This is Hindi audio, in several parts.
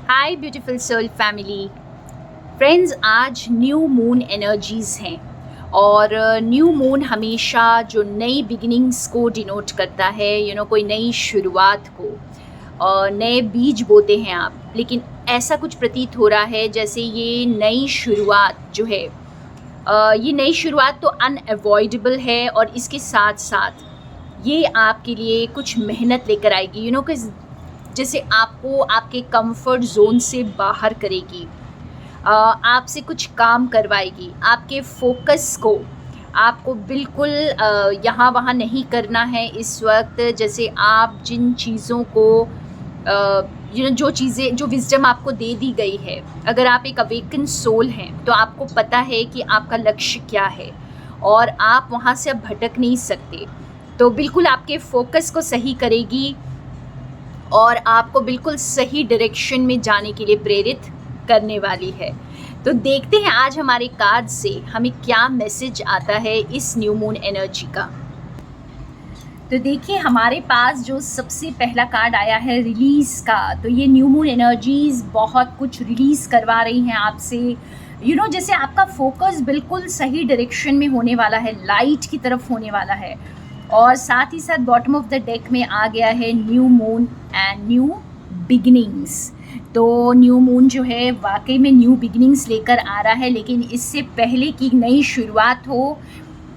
हाय ब्यूटीफुल सोल फैमिली फ्रेंड्स, आज न्यू मून एनर्जीज़ हैं और न्यू मून हमेशा जो नई बिगिनिंग्स को डिनोट करता है। कोई नई शुरुआत को नए बीज बोते हैं आप, लेकिन ऐसा कुछ प्रतीत हो रहा है जैसे ये नई शुरुआत जो है ये नई शुरुआत तो अनअवॉइडेबल है और इसके साथ साथ ये आपके लिए कुछ मेहनत लेकर आएगी। कि जैसे आपको आपके कंफर्ट जोन से बाहर करेगी, आपसे कुछ काम करवाएगी, आपके फोकस को आपको बिल्कुल यहाँ वहाँ नहीं करना है इस वक्त। जैसे आप जिन चीज़ों को जो विजडम आपको दे दी गई है, अगर आप एक अवेकन सोल हैं तो आपको पता है कि आपका लक्ष्य क्या है और आप वहाँ से अब भटक नहीं सकते। तो बिल्कुल आपके फोकस को सही करेगी और आपको बिल्कुल सही डायरेक्शन में जाने के लिए प्रेरित करने वाली है। तो देखते हैं आज हमारे कार्ड से हमें क्या मैसेज आता है इस न्यू मून एनर्जी का। तो देखिए, हमारे पास जो सबसे पहला कार्ड आया है रिलीज़ का। तो ये न्यू मून एनर्जीज़ बहुत कुछ रिलीज़ करवा रही हैं आपसे। जैसे आपका फोकस बिल्कुल सही डायरेक्शन में होने वाला है, लाइट की तरफ होने वाला है। और साथ ही साथ बॉटम ऑफ द डेक में आ गया है new moon and new beginnings. तो न्यू मून जो है वाकई में न्यू बिगिनिंग्स लेकर आ रहा है, लेकिन इससे पहले की नई शुरुआत हो,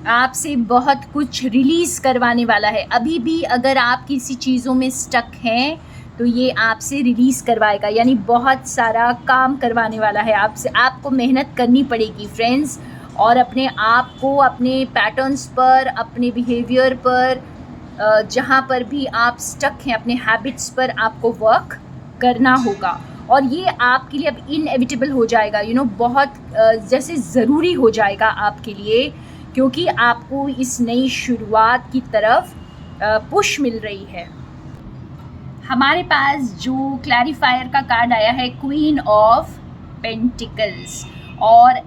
आपसे बहुत कुछ रिलीज़ करवाने वाला है। अभी भी अगर आप किसी चीज़ों में स्टक हैं तो ये आपसे रिलीज़ करवाएगा, यानी बहुत सारा काम करवाने वाला है आपसे। आपको मेहनत करनी पड़ेगी फ्रेंड्स, और अपने आप को, अपने पैटर्न्स पर, अपने बिहेवियर पर, जहाँ पर भी आप स्टक हैं, अपने हैबिट्स पर आपको वर्क करना होगा। और ये आपके लिए अब इनएविटेबल हो जाएगा, बहुत जैसे ज़रूरी हो जाएगा आपके लिए, क्योंकि आपको इस नई शुरुआत की तरफ पुश मिल रही है। हमारे पास जो क्लैरिफायर का कार्ड आया है क्वीन ऑफ पेंटिकल्स, और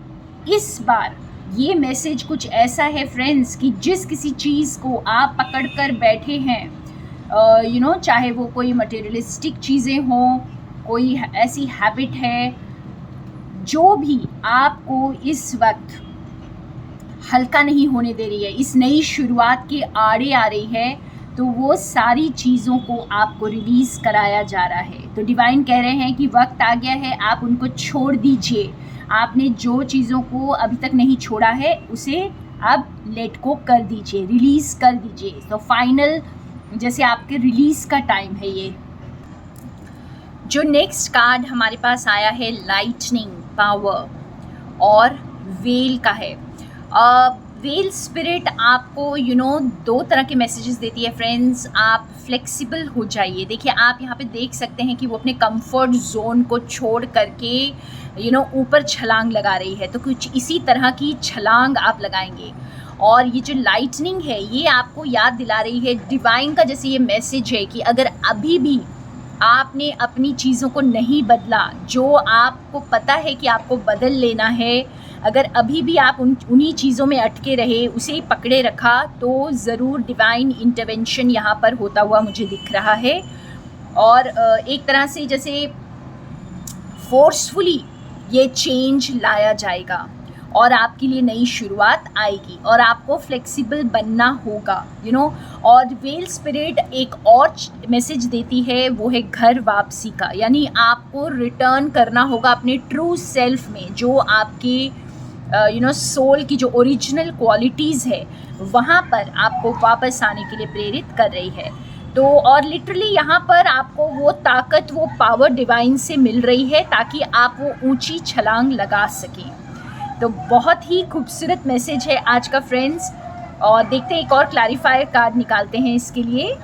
इस बार ये मैसेज कुछ ऐसा है फ्रेंड्स कि जिस किसी चीज़ को आप पकड़ कर बैठे हैं, चाहे वो कोई मटेरियलिस्टिक चीज़ें हों, कोई ऐसी हैबिट है जो भी आपको इस वक्त हल्का नहीं होने दे रही है, इस नई शुरुआत के आड़े आ रही है, तो वो सारी चीज़ों को आपको रिलीज़ कराया जा रहा है। तो डिवाइन कह रहे हैं कि वक्त आ गया है, आप उनको छोड़ दीजिए। आपने जो चीज़ों को अभी तक नहीं छोड़ा है उसे अब लेट को कर दीजिए, रिलीज़ कर दीजिए। तो फाइनल जैसे आपके रिलीज़ का टाइम है ये। जो नेक्स्ट कार्ड हमारे पास आया है लाइटनिंग पावर और वेल का है। वेल स्पिरिट आपको दो तरह के मैसेजेस देती है फ्रेंड्स। आप फ्लेक्सिबल हो जाइए। देखिए, आप यहाँ पे देख सकते हैं कि वो अपने कंफर्ट जोन को छोड़ करके ऊपर छलांग लगा रही है। तो कुछ इसी तरह की छलांग आप लगाएंगे। और ये जो लाइटनिंग है ये आपको याद दिला रही है डिवाइन का, जैसे ये मैसेज है कि अगर अभी भी आपने अपनी चीज़ों को नहीं बदला, जो आपको पता है कि आपको बदल लेना है, अगर अभी भी आप उन्हीं चीज़ों में अटके रहे, उसे पकड़े रखा, तो ज़रूर डिवाइन इंटरवेंशन यहाँ पर होता हुआ मुझे दिख रहा है। और एक तरह से जैसे फोर्सफुली ये चेंज लाया जाएगा और आपके लिए नई शुरुआत आएगी और आपको फ्लेक्सिबल बनना होगा। और वेल स्पिरिट एक और मैसेज देती है, वो है घर वापसी का, यानी आपको रिटर्न करना होगा अपने ट्रू सेल्फ में, जो आपके सोल की जो ओरिजिनल क्वालिटीज़ है वहाँ पर आपको वापस आने के लिए प्रेरित कर रही है। तो और लिटरली यहाँ पर आपको वो ताकत, वो पावर डिवाइन से मिल रही है ताकि आप वो ऊंची छलांग लगा सकें। तो बहुत ही खूबसूरत मैसेज है आज का फ्रेंड्स। और देखते हैं, एक और क्लैरिफायर कार्ड निकालते हैं इसके लिए।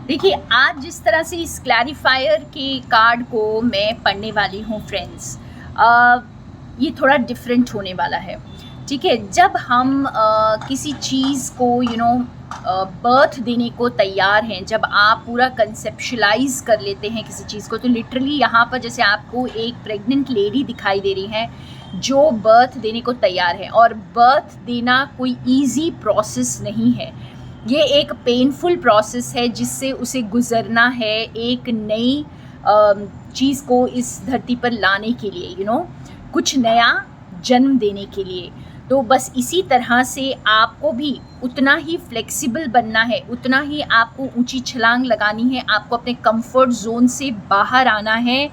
देखिए, आज जिस तरह से इस क्लैरिफायर के कार्ड को मैं पढ़ने वाली हूँ फ्रेंड्स, ये थोड़ा डिफरेंट होने वाला है। ठीक है, जब हम किसी चीज़ को बर्थ देने को तैयार हैं, जब आप पूरा कंसेप्शलाइज कर लेते हैं किसी चीज़ को, तो लिटरली यहाँ पर जैसे आपको एक प्रेग्नेंट लेडी दिखाई दे रही है जो बर्थ देने को तैयार है। और बर्थ देना कोई इजी प्रोसेस नहीं है, ये एक पेनफुल प्रोसेस है जिससे उसे गुजरना है। एक नई चीज़ को इस धरती पर लाने के लिए, कुछ नया जन्म देने के लिए। तो बस इसी तरह से आपको भी उतना ही फ्लेक्सिबल बनना है, उतना ही आपको ऊंची छलांग लगानी है, आपको अपने कंफर्ट जोन से बाहर आना है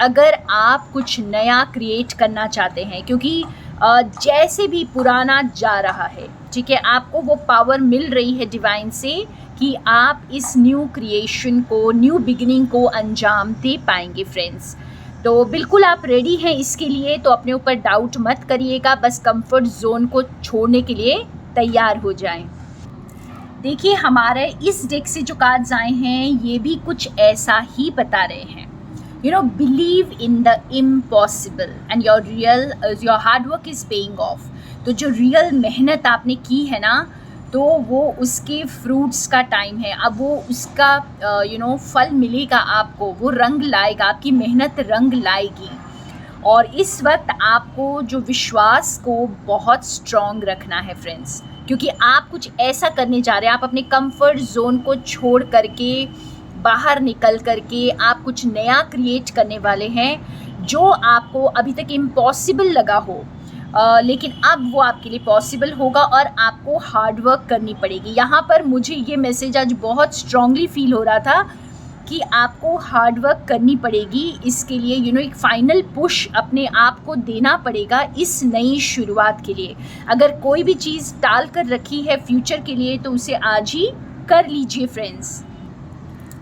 अगर आप कुछ नया क्रिएट करना चाहते हैं। क्योंकि जैसे भी पुराना जा रहा है, ठीक है, आपको वो पावर मिल रही है डिवाइन से कि आप इस न्यू क्रिएशन को, न्यू बिगिनिंग को अंजाम दे पाएंगे फ्रेंड्स। तो बिल्कुल आप रेडी हैं इसके लिए, तो अपने ऊपर डाउट मत करिएगा, बस कंफर्ट जोन को छोड़ने के लिए तैयार हो जाएं। देखिए हमारे इस डेक से जो कार्ड्स आए हैं ये भी कुछ ऐसा ही बता रहे हैं। Believe in the impossible and your hard work is paying off. तो जो रियल मेहनत आपने की है ना, तो वो उसके फ्रूट्स का टाइम है। अब वो उसका फल मिलेगा आपको, वो रंग लाएगा, आपकी मेहनत रंग लाएगी। और इस वक्त आपको जो विश्वास को बहुत स्ट्रॉन्ग रखना है फ्रेंड्स, क्योंकि आप कुछ ऐसा करने जा रहे हैं। आप अपने कंफर्ट जोन को छोड़ करके, बाहर निकल करके आप कुछ नया क्रिएट करने वाले हैं जो आपको अभी तक इम्पॉसिबल लगा हो, लेकिन अब वो आपके लिए पॉसिबल होगा और आपको हार्ड वर्क करनी पड़ेगी। यहाँ पर मुझे ये मैसेज आज बहुत स्ट्रांगली फील हो रहा था कि आपको हार्ड वर्क करनी पड़ेगी। इसके लिए एक फाइनल पुश अपने आप को देना पड़ेगा इस नई शुरुआत के लिए। अगर कोई भी चीज़ टाल कर रखी है फ्यूचर के लिए तो उसे आज ही कर लीजिए फ्रेंड्स।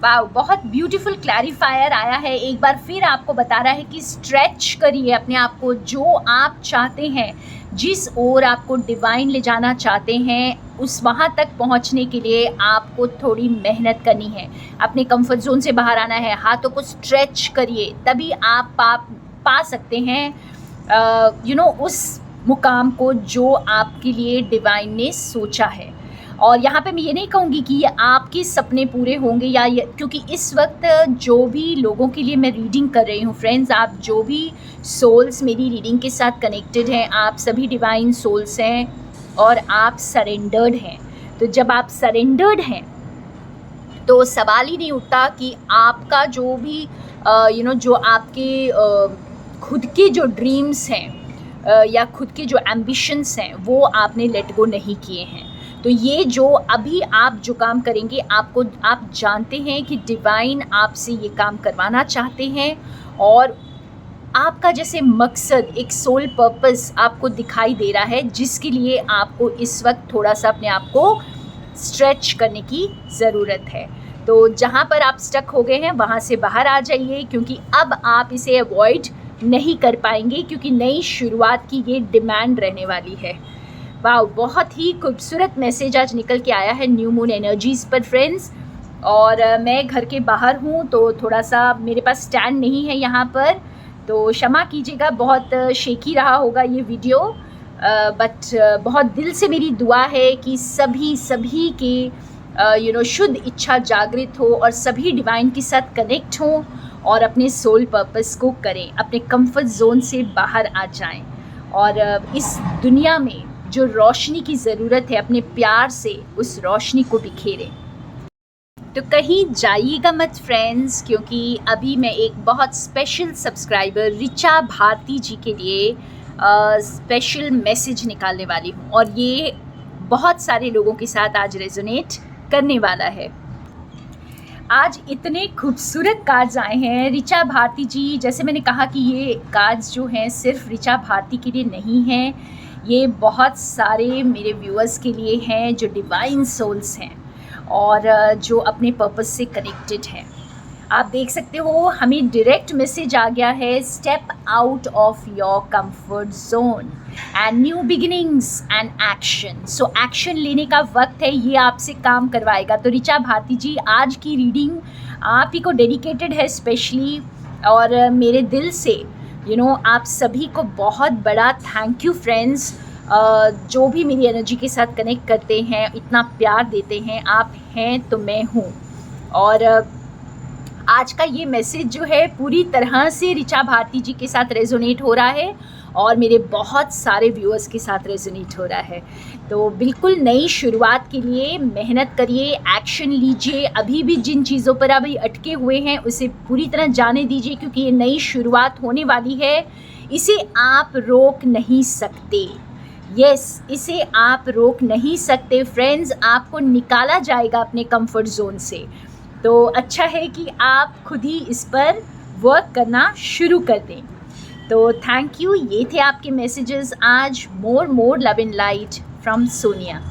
वाह, बहुत ब्यूटीफुल क्लैरिफायर आया है। एक बार फिर आपको बता रहा है कि स्ट्रेच करिए अपने आप को, जो आप चाहते हैं, जिस ओर आपको डिवाइन ले जाना चाहते हैं, उस वहाँ तक पहुँचने के लिए आपको थोड़ी मेहनत करनी है, अपने कंफर्ट जोन से बाहर आना है, हाथों को स्ट्रेच करिए, तभी आप पा सकते हैं उस मुकाम को जो आपके लिए डिवाइन ने सोचा है। और यहाँ पे मैं ये नहीं कहूँगी कि ये आपके सपने पूरे होंगे क्योंकि इस वक्त जो भी लोगों के लिए मैं रीडिंग कर रही हूँ फ्रेंड्स, आप जो भी सोल्स मेरी रीडिंग के साथ कनेक्टेड हैं, आप सभी डिवाइन सोल्स हैं और आप सरेंडर्ड हैं। तो जब आप सरेंडर्ड हैं तो सवाल ही नहीं उठता कि आपका जो भी जो आपके खुद के जो ड्रीम्स हैं या खुद के जो एम्बिशंस हैं वो आपने लेट गो नहीं किए हैं। तो ये जो अभी आप जो काम करेंगे, आप जानते हैं कि डिवाइन आपसे ये काम करवाना चाहते हैं और आपका जैसे मकसद, एक सोल पर्पस आपको दिखाई दे रहा है, जिसके लिए आपको इस वक्त थोड़ा सा अपने आप को स्ट्रेच करने की ज़रूरत है। तो जहाँ पर आप स्टक हो गए हैं वहाँ से बाहर आ जाइए, क्योंकि अब आप इसे अवॉइड नहीं कर पाएंगे, क्योंकि नई शुरुआत की ये डिमांड रहने वाली है। वाह, बहुत ही खूबसूरत मैसेज आज निकल के आया है न्यू मून एनर्जीज़ पर फ्रेंड्स। और मैं घर के बाहर हूँ तो थोड़ा सा मेरे पास स्टैंड नहीं है यहाँ पर, तो क्षमा कीजिएगा, बहुत शेकी रहा होगा ये वीडियो। बट बहुत दिल से मेरी दुआ है कि सभी के शुद्ध इच्छा जागृत हो और सभी डिवाइन के साथ कनेक्ट हों और अपने सोल पर्पस को करें, अपने कंफर्ट जोन से बाहर आ जाएं और इस दुनिया में जो रोशनी की ज़रूरत है अपने प्यार से उस रोशनी को बिखेरें। तो कहीं जाइएगा मत फ्रेंड्स, क्योंकि अभी मैं एक बहुत स्पेशल सब्सक्राइबर ऋचा भारती जी के लिए स्पेशल मैसेज निकालने वाली हूँ और ये बहुत सारे लोगों के साथ आज रेजोनेट करने वाला है। आज इतने खूबसूरत कार्ड्स आए हैं ऋचा भारती जी। जैसे मैंने कहा कि ये कार्ड्स जो हैं सिर्फ ऋचा भारती के लिए नहीं हैं, ये बहुत सारे मेरे व्यूअर्स के लिए हैं जो डिवाइन सोल्स हैं और जो अपने पर्पस से कनेक्टेड हैं। आप देख सकते हो हमें डायरेक्ट मैसेज आ गया है, step out of your comfort zone and new beginnings and action. So action लेने का वक्त है, ये आपसे काम करवाएगा। तो ऋचा भारती जी, आज की रीडिंग आप ही को डेडिकेटेड है स्पेशली, और मेरे दिल से आप सभी को बहुत बड़ा थैंक यू फ्रेंड्स, जो भी मेरी एनर्जी के साथ कनेक्ट करते हैं, इतना प्यार देते हैं। आप हैं तो मैं हूँ। और आज का ये मैसेज जो है पूरी तरह से ऋचा भारती जी के साथ रेजोनेट हो रहा है और मेरे बहुत सारे व्यूअर्स के साथ रेजोनेट हो रहा है। तो बिल्कुल नई शुरुआत के लिए मेहनत करिए, एक्शन लीजिए। अभी भी जिन चीज़ों पर अभी अटके हुए हैं उसे पूरी तरह जाने दीजिए, क्योंकि ये नई शुरुआत होने वाली है। इसे आप रोक नहीं सकते। इसे आप रोक नहीं सकते फ्रेंड्स। आपको निकाला जाएगा अपने कंफर्ट जोन से। तो अच्छा है कि आप खुद ही इस पर वर्क करना शुरू कर दें। तो थैंक यू। ये थे आपके मैसेजेस आज। More love and light from Sonia.